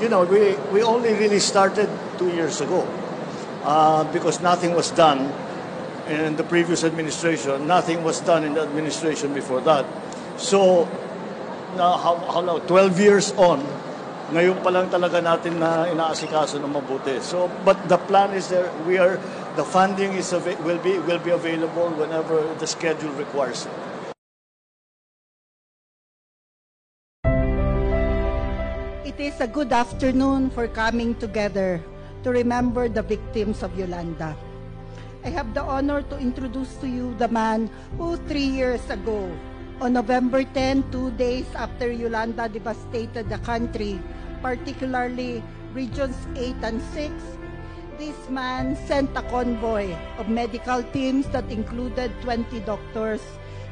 we only really started 2 years ago because nothing was done in the previous administration. Nothing was done in the administration before that. So, now, how long? 12 years on, ngayon pa lang talaga natin na inaasikaso ng mabuti. So, but the plan is there. The funding will be available whenever the schedule requires it. It is a good afternoon for coming together to remember the victims of Yolanda. I have the honor to introduce to you the man who 3 years ago, on November 10, 2 days after Yolanda devastated the country, particularly regions 8 and 6, this man sent a convoy of medical teams that included 20 doctors,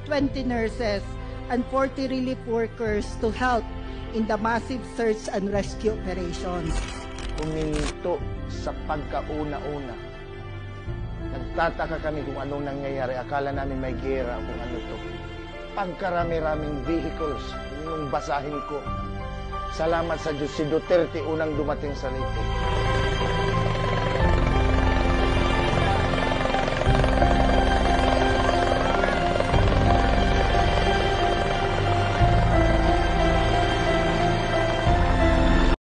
20 nurses, and 40 relief workers to help in the massive search and rescue operations. Huminto sa pagkauna-una. Nagtataka kami kung anong nangyayari. Akala namin may gera kung ano to. Pagkarami-raming vehicles, yung basahin ko. Salamat sa Diyos, si Duterte unang dumating sa Leyte.